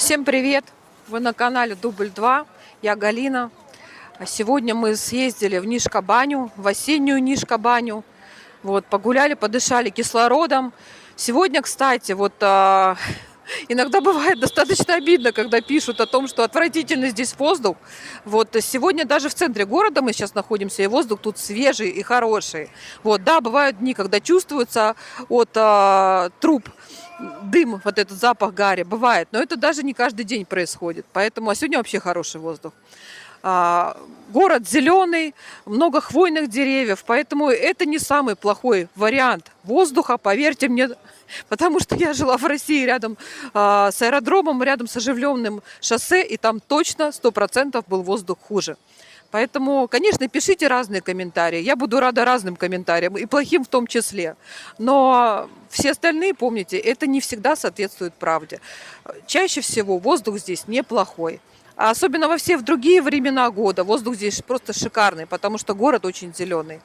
Всем привет! Вы на канале Дубль 2. Я Галина. Сегодня мы съездили в Нишка-баню, в осеннюю Нишка-баню. Вот, погуляли, подышали кислородом. Сегодня, кстати, иногда бывает достаточно обидно, когда пишут о том, что отвратительный здесь воздух. Вот сегодня даже в центре города мы сейчас находимся, и воздух тут свежий и хороший. Вот, да, бывают дни, когда чувствуется от труб дым, вот этот запах гари, бывает. Но это даже не каждый день происходит. Поэтому, а сегодня вообще хороший воздух. Город зеленый, много хвойных деревьев, поэтому это не самый плохой вариант воздуха, поверьте мне, потому что я жила в России рядом с аэродромом, рядом с оживленным шоссе, и там точно 100% был воздух хуже. Поэтому, конечно, пишите разные комментарии. Я буду рада разным комментариям, и плохим в том числе. Но все остальные, помните, это не всегда соответствует правде. Чаще всего воздух здесь неплохой. А особенно во все в другие времена года воздух здесь просто шикарный, потому что город очень зеленый.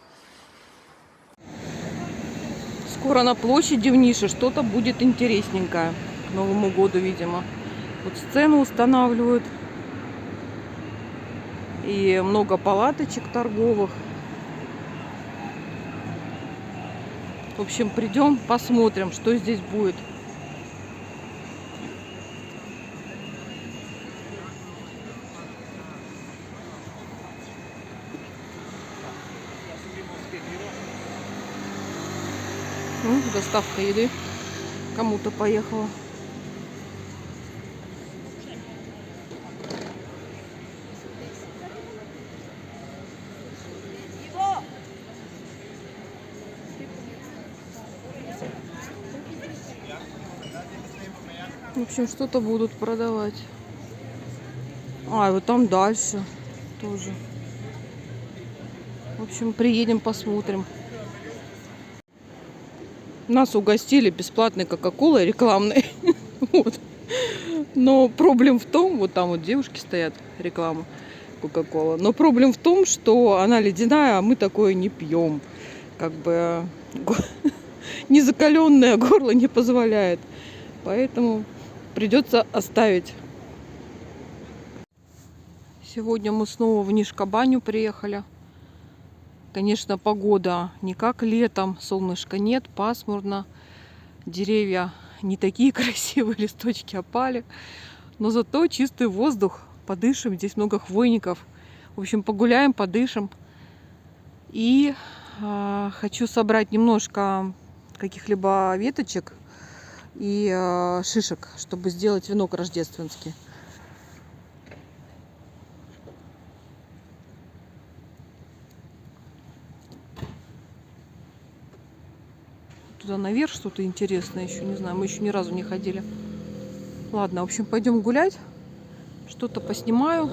Скоро на площади в Нише что-то будет интересненькое. К Новому году, видимо. Вот сцену устанавливают. И много палаточек торговых. В общем, придем, посмотрим, что здесь будет. Доставка еды кому-то поехала. В общем, что-то будут продавать. И вот там дальше тоже. В общем, приедем, посмотрим. Нас угостили бесплатной кока-колой рекламной. Вот. Но проблема в том, вот там вот девушки стоят, реклама кока-кола. Но проблема в том, что она ледяная, а мы такое не пьем. Как бы незакаленное горло не позволяет. Поэтому придется оставить. Сегодня мы снова в Нишка-баню приехали. Конечно, погода не как летом, солнышка нет, пасмурно. Деревья не такие красивые, листочки опали. Но зато чистый воздух, подышим, здесь много хвойников. В общем, погуляем, подышим. И хочу собрать немножко каких-либо веточек и шишек, чтобы сделать венок рождественский. Туда наверх что-то интересное еще, не знаю, мы еще ни разу не ходили. Ладно, в общем, пойдем гулять, что-то поснимаю.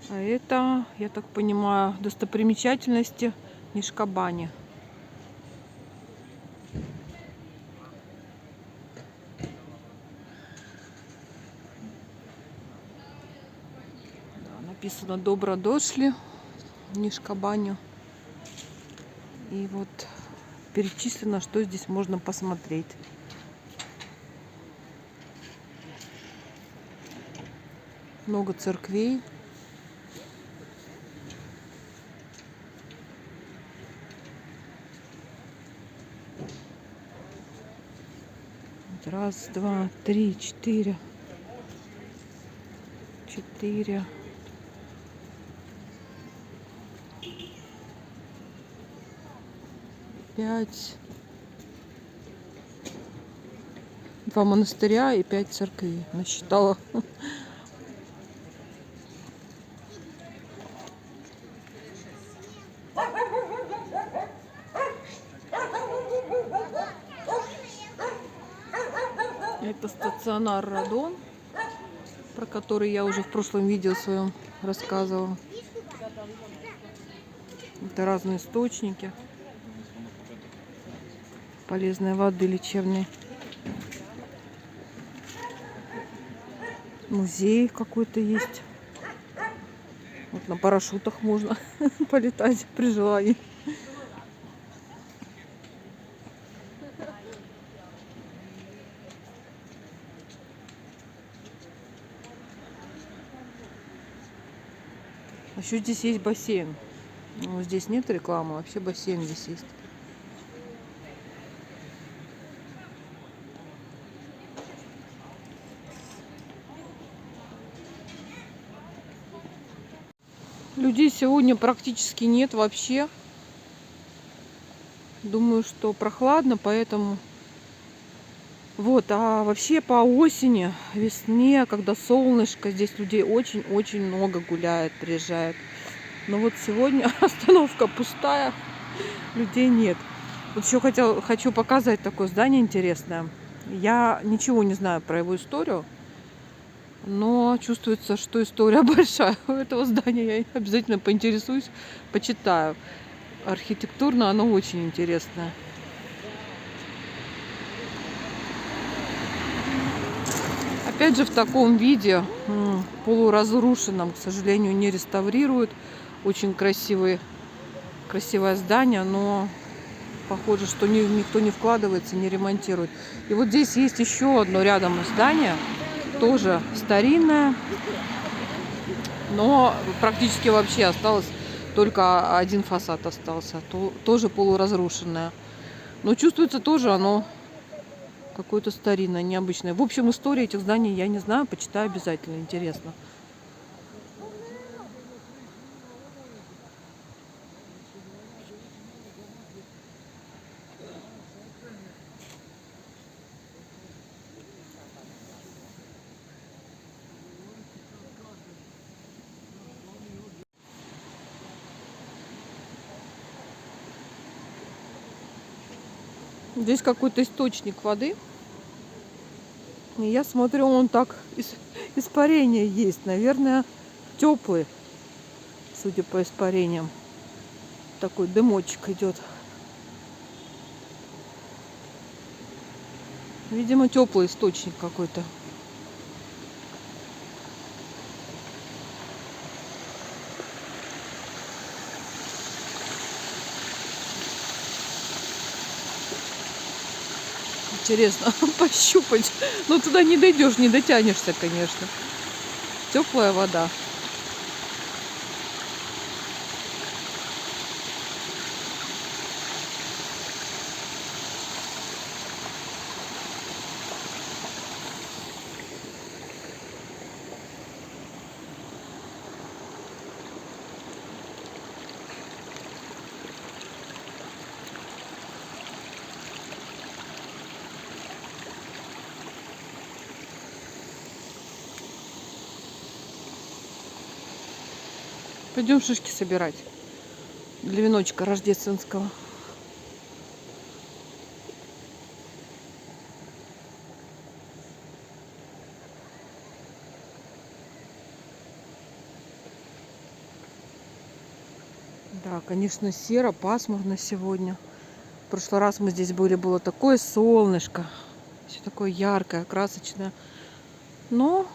А это, я так понимаю, достопримечательности Нишка-бани. Да, написано «Добро дошли» в Нишка-баню. И вот перечислено, что здесь можно посмотреть. Много церквей. Раз, два, три, четыре. 5... 2 монастыря и 5 церквей насчитала. Это стационар Радон, про который я уже в прошлом видео своем рассказывала. Это разные источники полезной воды лечебной. Музей какой-то есть. Вот на парашютах можно полетать при желании. А еще здесь есть бассейн. Ну, здесь нет рекламы, вообще бассейн здесь есть. Людей сегодня практически нет вообще. Думаю, что прохладно, поэтому... Вот, а вообще по осени, весне, когда солнышко, здесь людей очень-очень много гуляет, приезжает. Но вот сегодня остановка пустая, людей нет. Вот еще хочу показать такое здание интересное. Я ничего не знаю про его историю, но чувствуется, что история большая у этого здания. Я обязательно поинтересуюсь, почитаю. Архитектурно оно очень интересное. Опять же в таком виде, полуразрушенном, к сожалению, не реставрируют. Очень красивое здание, но похоже, что никто не вкладывается, не ремонтирует. И вот здесь есть еще одно рядом здание, тоже старинное, но практически вообще осталось, только один фасад остался, тоже полуразрушенное. Но чувствуется тоже оно какое-то старинное, необычное. В общем, история этих зданий я не знаю, почитаю обязательно, интересно. Здесь какой-то источник воды. И я смотрю, он так, испарение есть. Наверное, теплый, судя по испарениям. Такой дымочек идет. Видимо, теплый источник какой-то. Интересно пощупать. Но туда не дойдешь, не дотянешься, конечно. Теплая вода. Пойдем шишки собирать для веночка рождественского. Да, конечно, серо, пасмурно сегодня. В прошлый раз мы здесь были, было такое солнышко. Все такое яркое, красочное. Но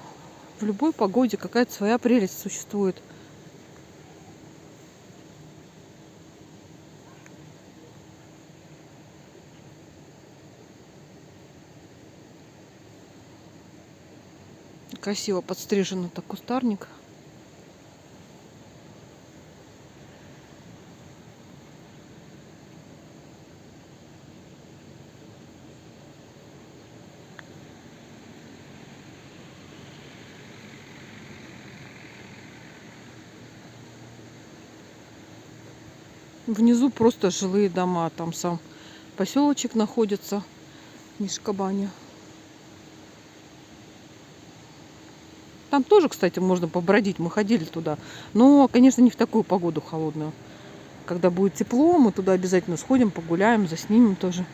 в любой погоде какая-то своя прелесть существует. Красиво подстрижен так кустарник. Внизу просто жилые дома. Там сам поселочек находится, Нишка-баня. Там тоже, кстати, можно побродить. Мы ходили туда. Но, конечно, не в такую погоду холодную. Когда будет тепло, мы туда обязательно сходим, погуляем, заснимем тоже.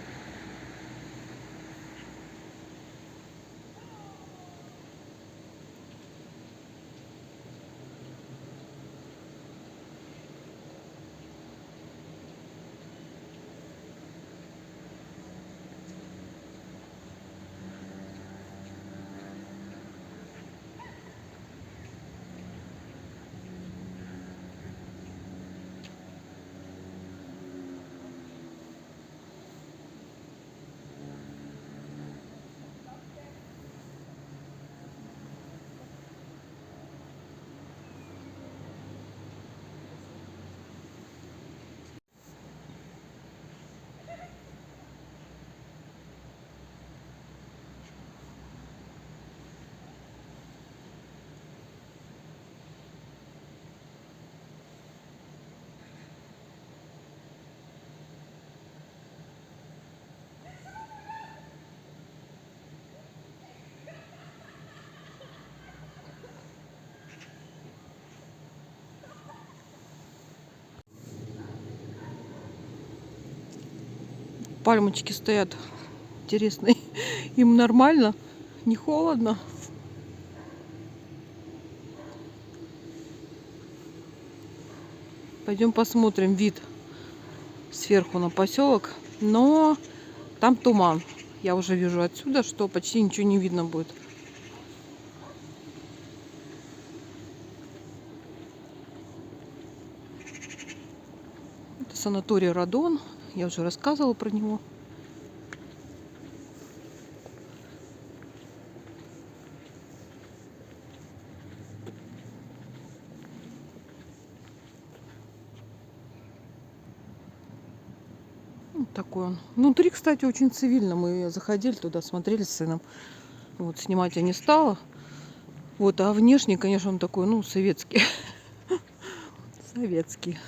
Пальмочки стоят. Интересно, им нормально? Не холодно? Пойдем посмотрим вид сверху на поселок. Но там туман. Я уже вижу отсюда, что почти ничего не видно будет. Это санаторий Радон. Я уже рассказывала про него. Вот такой он. Внутри, кстати, очень цивильно. Мы заходили туда, смотрели с сыном. Вот, снимать я не стала. Вот, а внешне, конечно, он такой, ну, советский. Советский.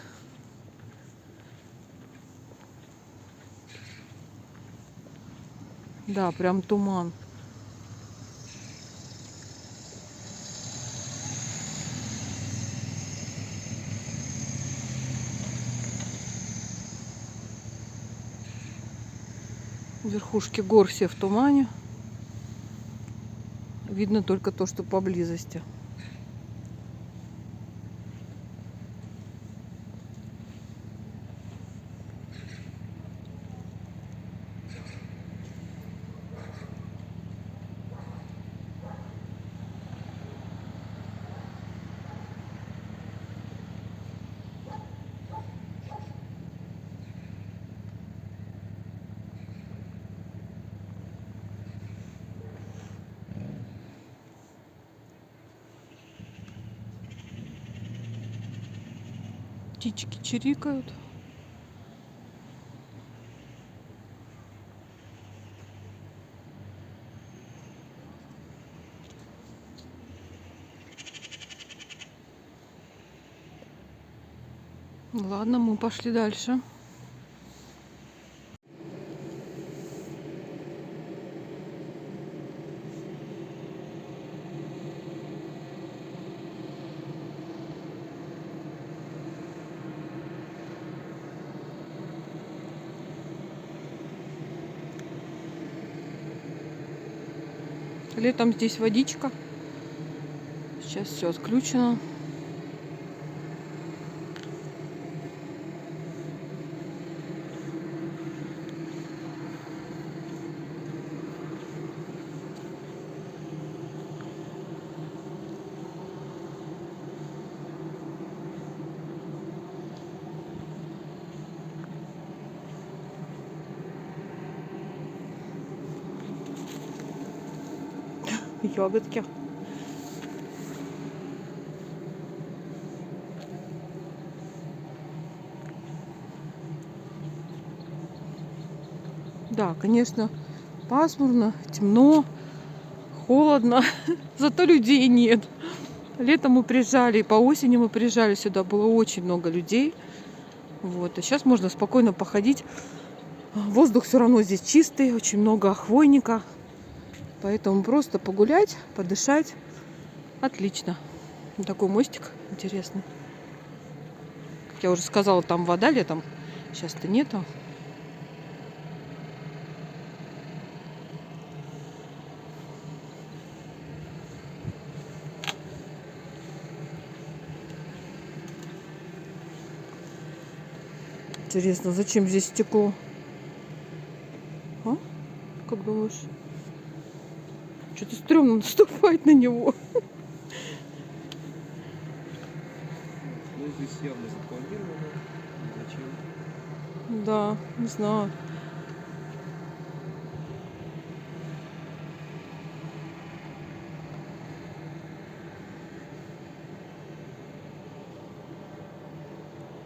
Да, прям туман. Верхушки гор все в тумане. Видно только то, что поблизости. Птички чирикают. Ладно, мы пошли дальше. Летом здесь водичка. Сейчас все отключено. Ягодки. Да, конечно, пасмурно, темно, холодно, зато людей нет. Летом мы приезжали, по осени мы приезжали сюда, было очень много людей. Вот, а сейчас можно спокойно походить Воздух все равно здесь чистый, очень много хвойника. Поэтому просто погулять, подышать. Отлично. Такой мостик интересный. Как я уже сказала, там вода летом. Сейчас-то нету. Интересно, зачем здесь стекло? А? Как думаешь? Что-то стрёмно наступать на него. Ну, здесь явно запланировано. Зачем? Да, не знаю.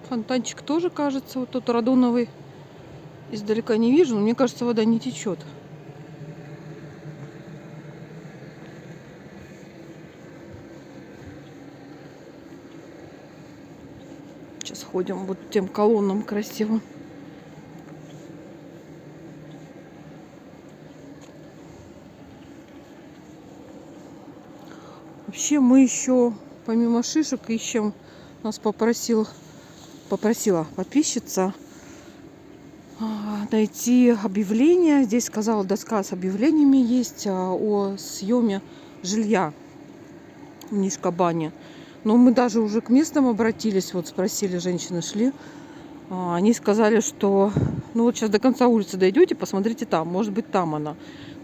Фонтанчик тоже кажется, вот тот радоновый. Издалека не вижу, но мне кажется, вода не течет. Сейчас ходим вот тем колоннам красивым. Вообще мы еще помимо шишек ищем. Нас попросила подписчица найти объявление. Здесь, сказала, доска с объявлениями есть о съеме жилья в Нишкобане. Но мы даже уже к местным обратились, вот спросили, женщины шли. Они сказали, что ну вот сейчас до конца улицы дойдете, посмотрите там, может быть там она.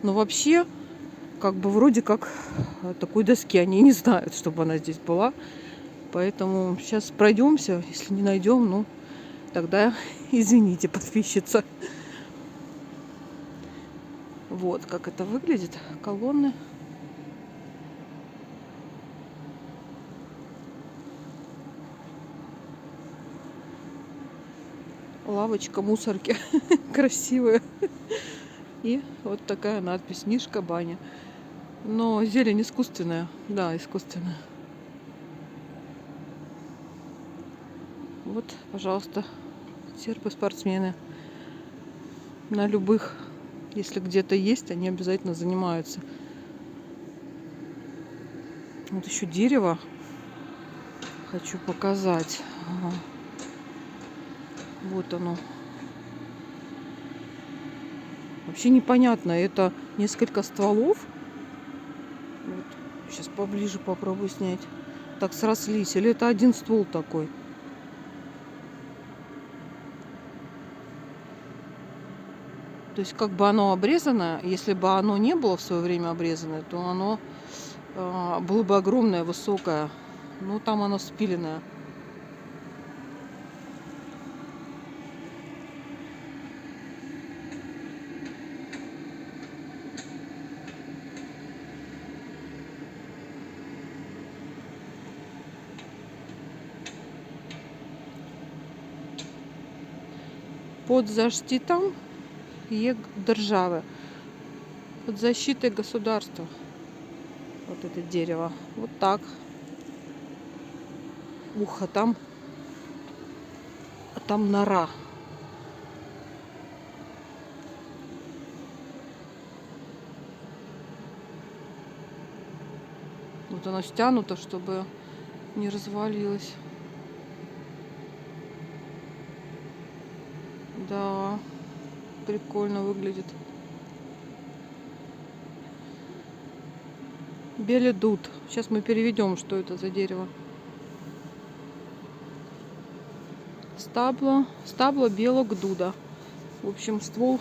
Но вообще, как бы вроде как такой доски они не знают, чтобы она здесь была. Поэтому сейчас пройдемся, если не найдем, ну тогда извините, подписчица. Вот как это выглядит, колонны. Лавочка, мусорки красивая. И вот такая надпись Нишкобаня. Но зелень искусственная. Да, искусственная. Вот, пожалуйста, серпы-спортсмены. На любых, если где-то есть, они обязательно занимаются. Вот еще дерево хочу показать. Ага. Вот оно. Вообще непонятно. Это несколько стволов. Вот. Сейчас поближе попробую снять. Так срослись. Или это один ствол такой? То есть как бы оно обрезано. Если бы оно не было в свое время обрезано, то оно было бы огромное, высокое. Ну там оно спиленное. Под защитом державы, под защитой государства. Вот это дерево. Вот так. Ух, а там нора. Вот оно стянуто, чтобы не развалилось. Да, прикольно выглядит. Беледуд. Сейчас мы переведем, что это за дерево. Стабло белого дуда. В общем, ствол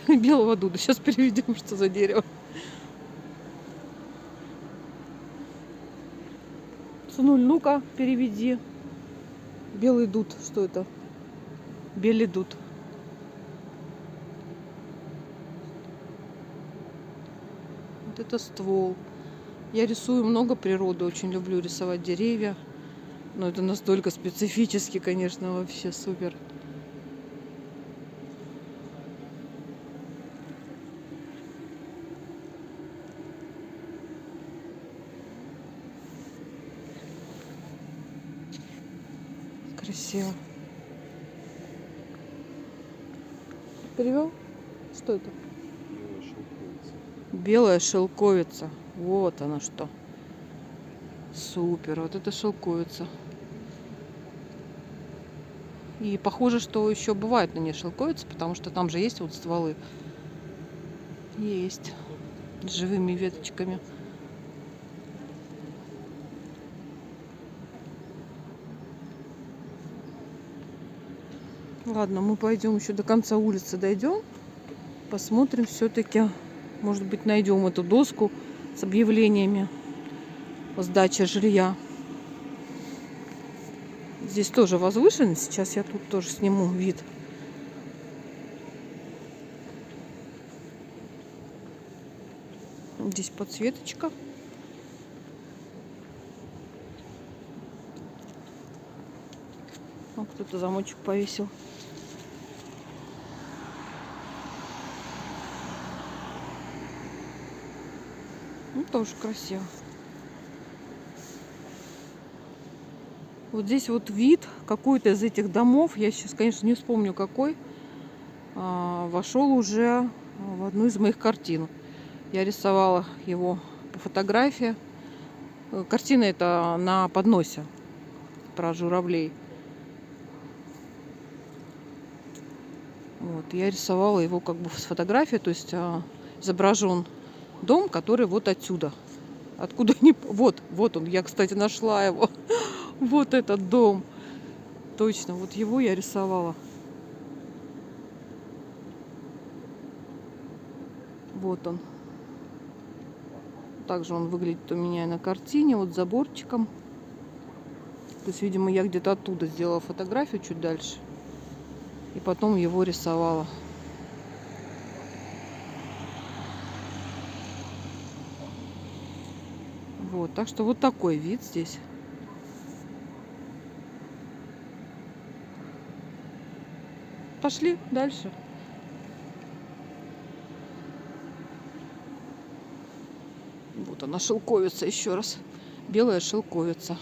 белого дуда. Сейчас переведем, что за дерево. Сынуль, ну-ка, переведи. Белый дуд. Что это? Беледуд. Вот это ствол. Я рисую много природы, очень люблю рисовать деревья. Но это настолько специфически, конечно, вообще супер. Красиво. Перевел? Что это? Белая шелковица. Белая шелковица. Вот она что. Супер. Вот это шелковица. И похоже, что еще бывает на ней шелковица, потому что там же есть вот стволы. Есть. С живыми веточками. Ладно, мы пойдем еще до конца улицы дойдем. Посмотрим все-таки. Может быть, найдем эту доску с объявлениями о сдаче жилья. Здесь тоже возвышенно. Сейчас я тут тоже сниму вид. Здесь подсветочка. О, кто-то замочек повесил. Ну, тоже красиво. Вот здесь вот вид какой-то из этих домов, я сейчас, конечно, не вспомню какой, вошел уже в одну из моих картин. Я рисовала его по фотографии. Картина эта на подносе про журавлей. Вот, я рисовала его как бы с фотографии, то есть изображен дом, который вот отсюда. Откуда не... Вот он, я, кстати, нашла его. Вот этот дом. Точно, вот его я рисовала. Вот он. Также он выглядит у меня на картине, вот заборчиком. То есть, видимо, я где-то оттуда сделала фотографию чуть дальше. И потом его рисовала. Вот, так что вот такой вид здесь. Пошли дальше. Вот она, шелковица, еще раз. Белая шелковица.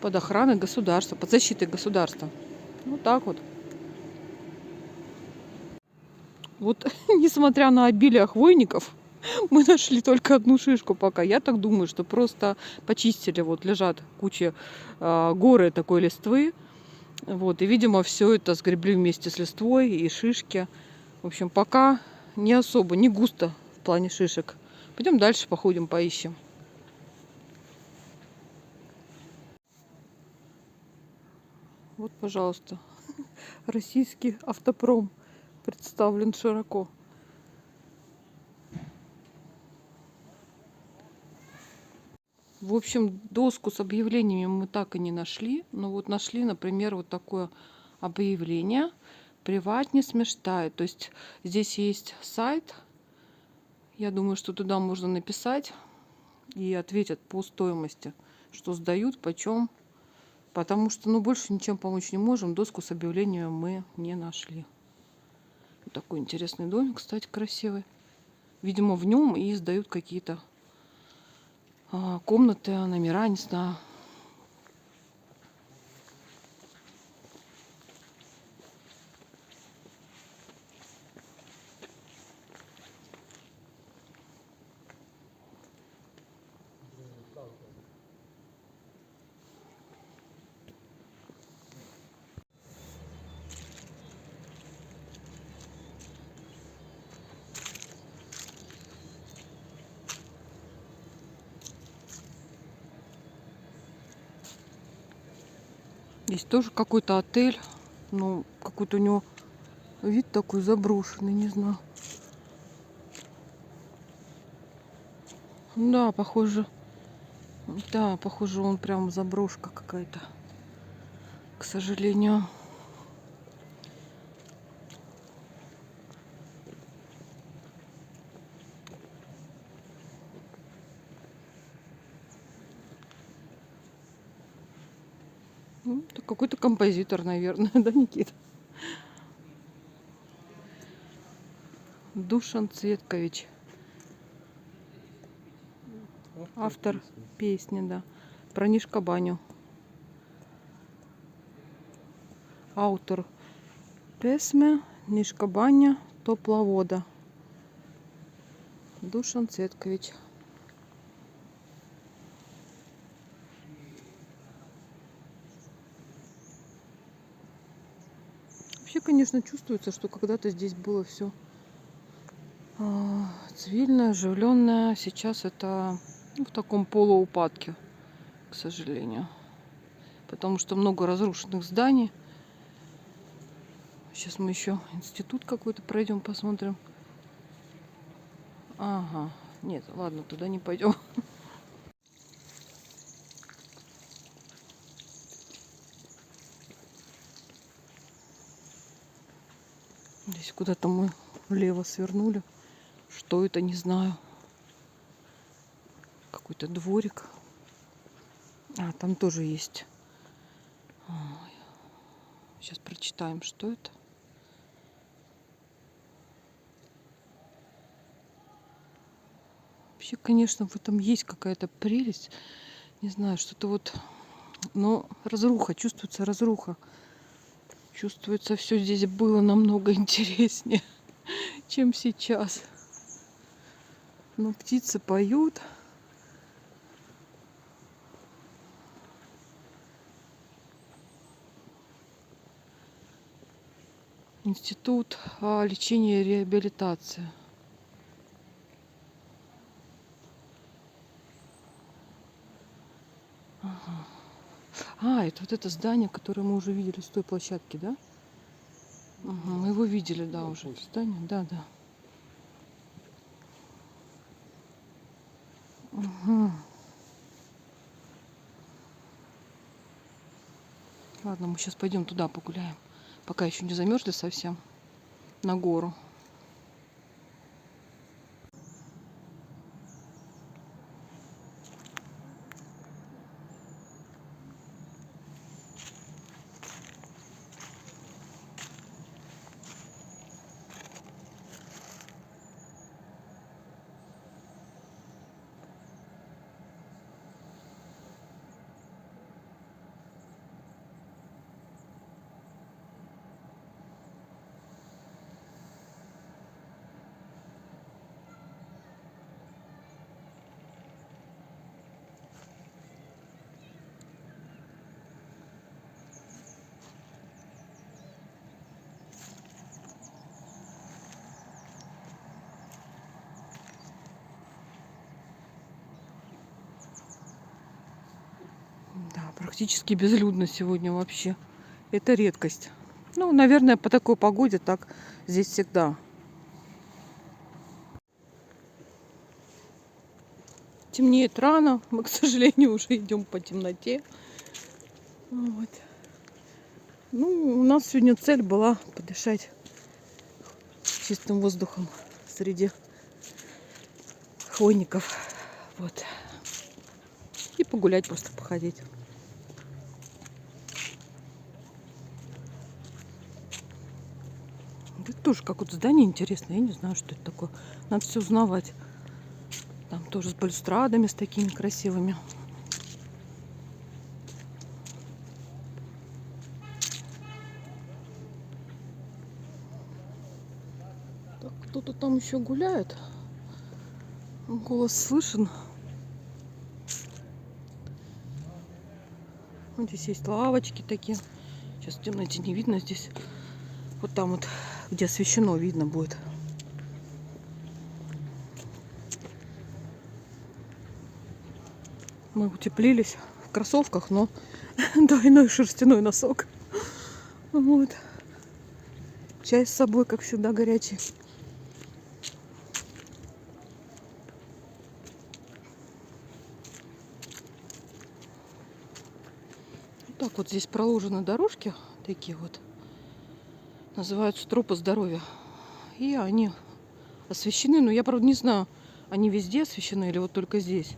Под охраной государства, под защитой государства. Вот так вот. Вот, несмотря на обилие хвойников, мы нашли только одну шишку пока. Я так думаю, что просто почистили. Вот лежат куча, горы такой листвы. Вот, и, видимо, все это сгребли вместе с листвой и шишки. В общем, пока не особо, не густо в плане шишек. Пойдем дальше, походим, поищем. Вот, пожалуйста, российский автопром представлен широко. В общем, доску с объявлениями мы так и не нашли. Но вот нашли, например, вот такое объявление. Приватность мечтает. То есть здесь есть сайт. Я думаю, что туда можно написать и ответят по стоимости, что сдают, почем. Потому что, ну, больше ничем помочь не можем. Доску с объявлениями мы не нашли. Вот такой интересный домик, кстати, красивый. Видимо, в нем и сдают какие-то комнаты, номера, не знаю. Здесь тоже какой-то отель. Ну, какой-то у него вид такой заброшенный, не знаю. Да, похоже. Да, похоже, он прям заброшка какая-то. К сожалению. Ну, это какой-то композитор, наверное, да, Никита? Душан Цветкович. Автор песни, да. Про Нишкобаню. Автор песме Нишка баня топла вода. Душан Цветкович. Вообще, конечно, чувствуется, что когда-то здесь было все цивильное, оживленное. Сейчас это в таком полуупадке, к сожалению. Потому что много разрушенных зданий. Сейчас мы еще институт какой-то пройдем, посмотрим. Ага, нет, ладно, туда не пойдем. Здесь куда-то мы влево свернули. Что это, не знаю. Какой-то дворик. А, там тоже есть. Сейчас прочитаем, что это. Вообще, конечно, в этом есть какая-то прелесть. Не знаю, что-то вот... Но разруха, чувствуется разруха. Чувствуется, все здесь было намного интереснее, чем сейчас. Но птицы поют. Институт лечения и реабилитации. Ага. А, это вот это здание, которое мы уже видели с той площадки, да? Ага, мы его видели, да, уже. Это здание, да, да. Ага. Ладно, мы сейчас пойдем туда погуляем. Пока еще не замерзли совсем. На гору. Да, практически безлюдно сегодня вообще. Это редкость. Ну, наверное, по такой погоде так здесь всегда. Темнеет рано. Мы, к сожалению, уже идем по темноте. Вот. Ну, у нас сегодня цель была подышать чистым воздухом среди хвойников. Вот. И погулять, просто походить. Это тоже какое-то здание интересное. Я не знаю, что это такое. Надо все узнавать. Там тоже с балюстрадами, с такими красивыми. Так, кто-то там еще гуляет. Голос слышен. Вот здесь есть лавочки такие. Сейчас в темноте не видно здесь. Вот там вот, где освещено, видно будет. Мы утеплились в кроссовках, но двойной шерстяной носок. Вот. Чай с собой, как всегда, горячий. Вот так вот здесь проложены дорожки, такие вот. Называются тропы здоровья. И они освещены. Но я, правда, не знаю, они везде освещены или вот только здесь.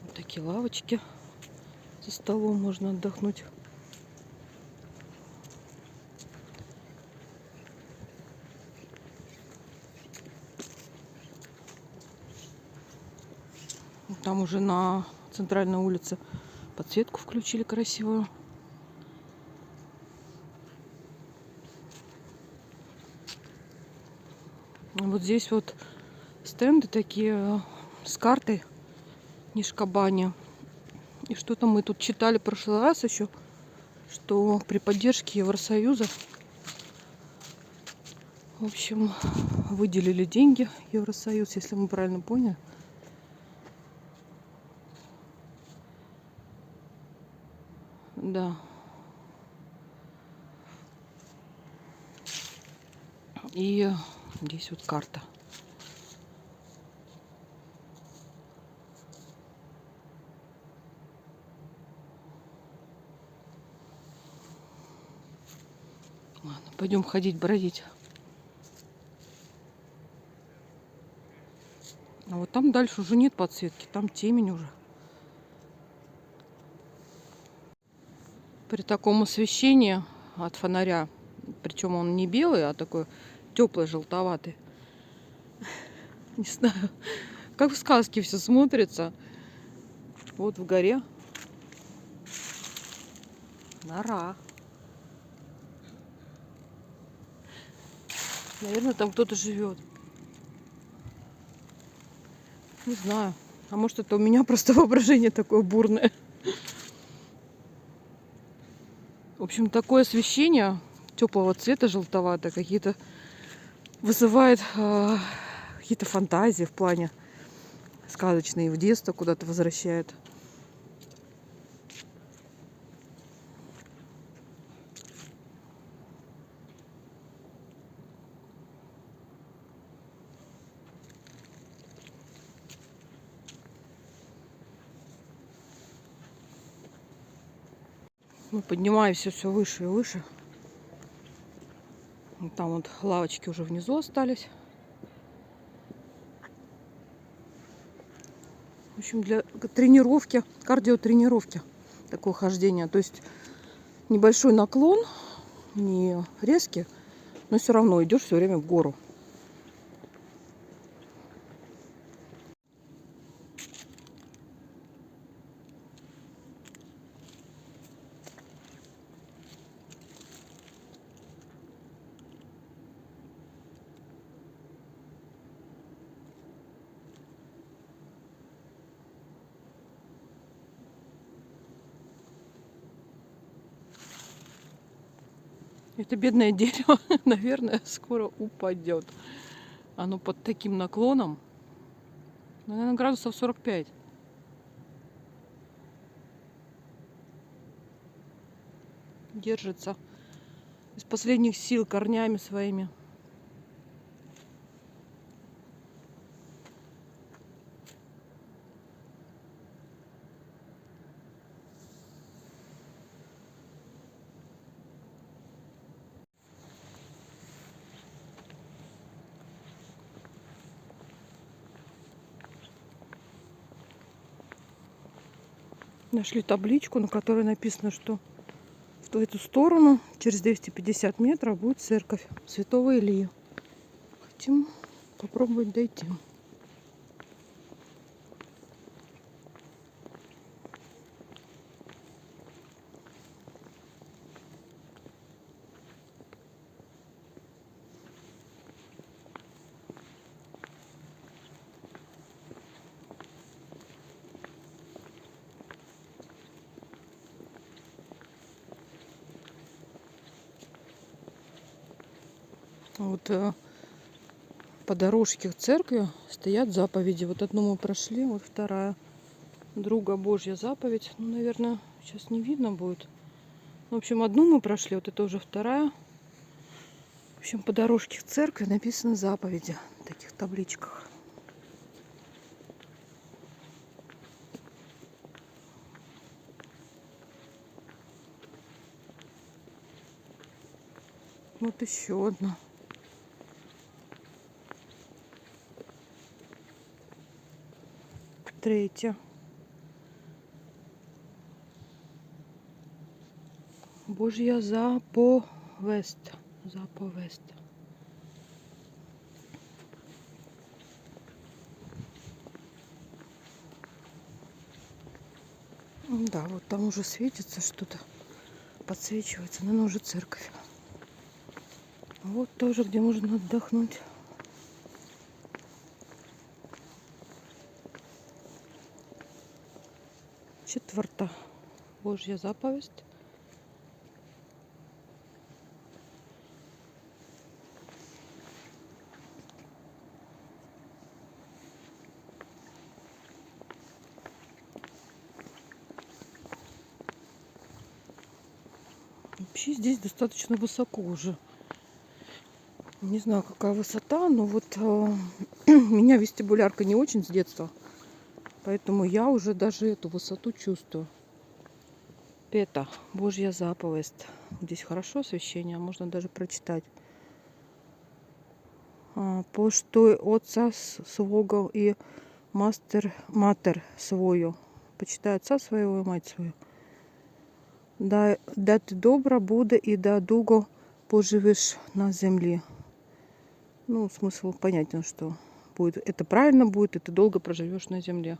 Вот такие лавочки. За столом можно отдохнуть. Там уже на центральной улице Подсветку включили красивую. Вот здесь вот стенды такие с картой Нишкобани. И что-то мы тут читали в прошлый раз еще, что при поддержке Евросоюза, в общем, выделили деньги Евросоюз, если мы правильно поняли. Да. И здесь вот карта. Ладно, пойдем ходить, бродить. А вот там дальше уже нет подсветки, там темень уже. При таком освещении от фонаря, причем он не белый, а такой теплый, желтоватый. Не знаю, как в сказке все смотрится. Вот в горе нора. Наверное, там кто-то живет. Не знаю. А может, это у меня просто воображение такое бурное. В общем, такое освещение теплого цвета, желтоватое, какие-то вызывает какие-то фантазии в плане сказочные, в детство куда-то возвращает. Мы поднимаемся все выше и выше. Там вот лавочки уже внизу остались. В общем, для тренировки, кардиотренировки такое хождение. То есть небольшой наклон, не резкий, но все равно идешь все время в гору. Это бедное дерево, наверное, скоро упадет. Оно под таким наклоном. Наверное, градусов 45. Держится из последних сил корнями своими. Нашли табличку, на которой написано, что в эту сторону через 250 метров будет церковь Святого Илии. Хотим попробовать дойти. Вот по дорожке к церкви стоят заповеди. Вот одну мы прошли, вот вторая. Друга Божья заповедь. Ну, наверное, сейчас не видно будет. В общем, одну мы прошли, вот это уже вторая. В общем, по дорожке к церкви написаны заповеди в таких табличках. Вот еще одна. Третья. Божья заповесть. Заповесть. Да, вот там уже светится что-то, подсвечивается, наверное, уже церковь. Вот тоже, где можно отдохнуть. Четверта Божья заповедь. Вообще здесь достаточно высоко уже. Не знаю, какая высота, но вот меня вестибулярка не очень с детства. Поэтому я уже даже эту высоту чувствую. Это Божья заповедь. Здесь хорошо освещение, можно даже прочитать. Поштуй отца свого и матер свою. Почитай отца своего и мать свою. Да ти добра буде и да дуго поживешь на земле. Ну, смысл понятен, что будет. Это правильно будет, и ты долго проживешь на земле.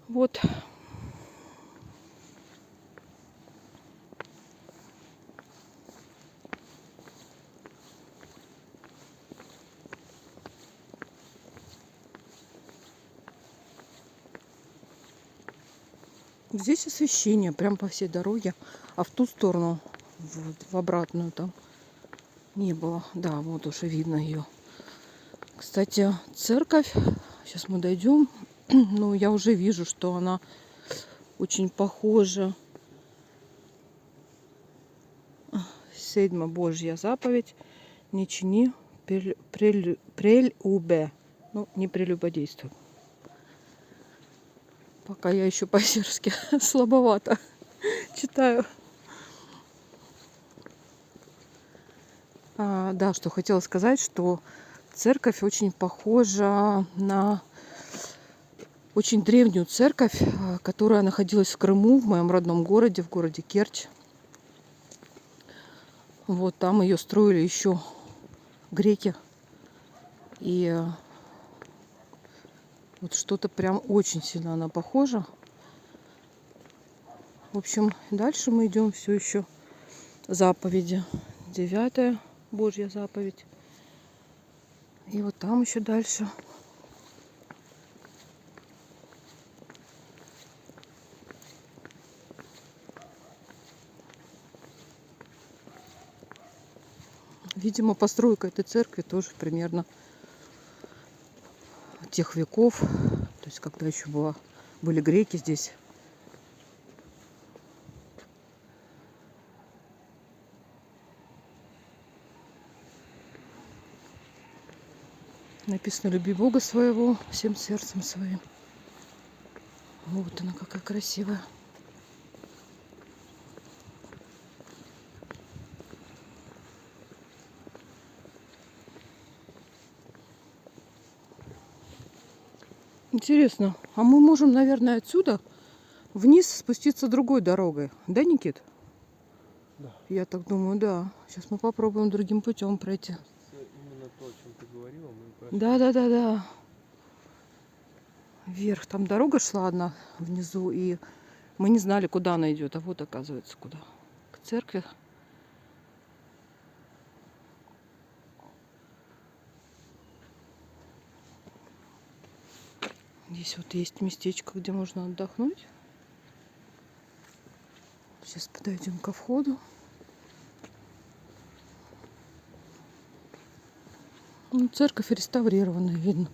Вот. Здесь освещение прям по всей дороге, а в ту сторону, в обратную там не было. Да, вот уже видно ее. Кстати, церковь, сейчас мы дойдем, но я уже вижу, что она очень похожа. Седьма Божья заповедь. Не чини прелюбе. Ну, не прелюбодействуй. Пока я еще по-сербски слабовато читаю. Да, что хотела сказать, что церковь очень похожа на очень древнюю церковь, которая находилась в Крыму, в моем родном городе, в городе Керчь. Вот там ее строили еще греки. И вот что-то прям очень сильно она похожа. В общем, дальше мы идем все еще заповеди. 9 Божья заповедь. И вот там еще дальше. Видимо, постройка этой церкви тоже примерно тех веков. То есть, когда еще были греки здесь. Написано: люби Бога своего всем сердцем своим. Вот она какая красивая. Интересно, а мы можем, наверное, отсюда вниз спуститься другой дорогой. Да, Никит? Да. Я так думаю, да. Сейчас мы попробуем другим путем пройти. Именно то, о чем ты говорила, мы прошли. Да. Вверх. Там дорога шла одна внизу, и мы не знали, куда она идет. А вот, оказывается, куда. К церкви. Здесь вот есть местечко, где можно отдохнуть. Сейчас подойдем ко входу. Ну, церковь реставрированная, видно.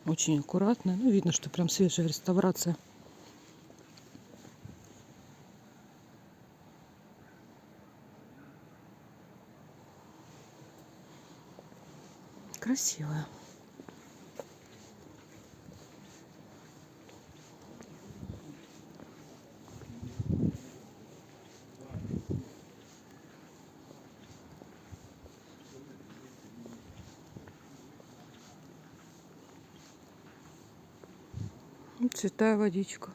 Очень аккуратная. Ну, видно, что прям свежая реставрация. Красивая. Святая водичка.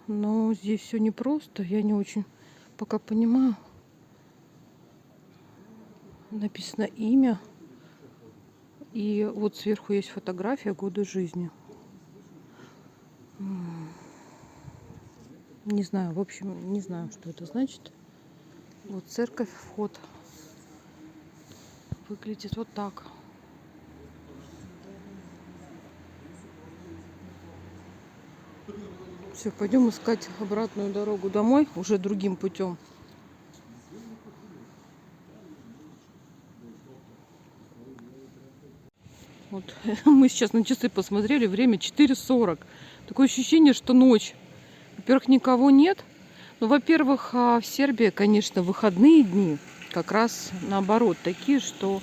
Но здесь все непросто. Я не очень пока понимаю. Написано имя. И вот сверху есть фотография, года жизни. Не знаю, в общем, не знаю, что это значит. Вот церковь, вход. Выглядит вот так. Все, пойдем искать обратную дорогу домой уже другим путем. Вот мы сейчас на часы посмотрели, время 4:40. Такое ощущение, что ночь. Во-первых, никого нет. Ну, во-первых, в Сербии, конечно, выходные дни как раз наоборот такие, что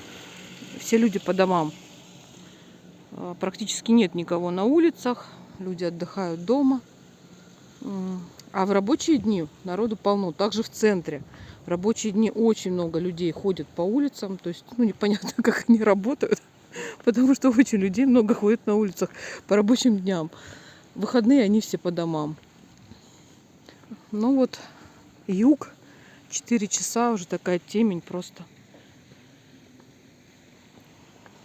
все люди по домам. Практически нет никого на улицах, люди отдыхают дома. А в рабочие дни народу полно, также в центре. В рабочие дни очень много людей ходят по улицам, то есть, ну, непонятно, как они работают, потому что очень людей много ходит на улицах по рабочим дням. В выходные они все по домам. Ну вот, юг, 4 часа, уже такая темень просто.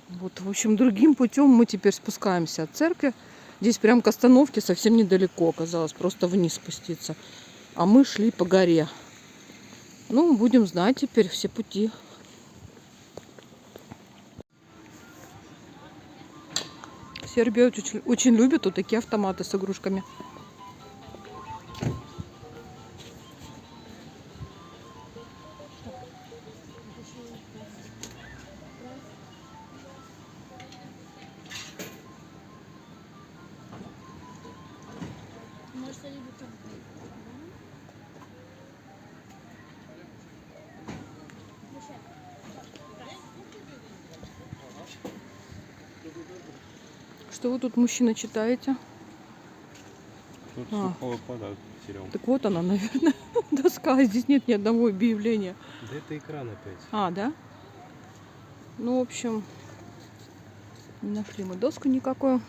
Вот, в общем, другим путем мы теперь спускаемся от церкви. Здесь прям к остановке совсем недалеко оказалось, просто вниз спуститься. А мы шли по горе. Ну, будем знать теперь все пути. Сербия очень любит вот такие автоматы с игрушками. Что вы тут, мужчина, читаете? Тут сухого пода потерял. Так вот она, наверное, доска. Здесь нет ни одного объявления. Да это экран опять. А, да? Ну, в общем, не нашли мы доску никакую.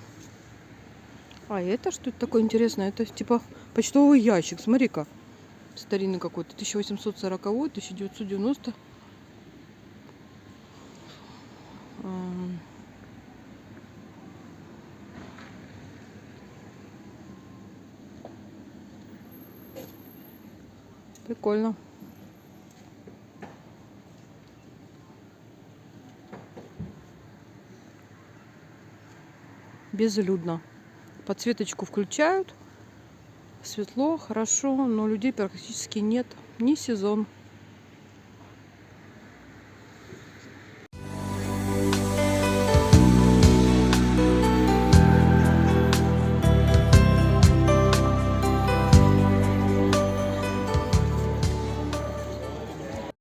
А это что это такое интересное? Это типа почтовый ящик. Смотри-ка. Старинный какой-то. 1840, 1990. Прикольно. Безлюдно. Подсветочку включают. Светло, хорошо, но людей практически нет. Не сезон.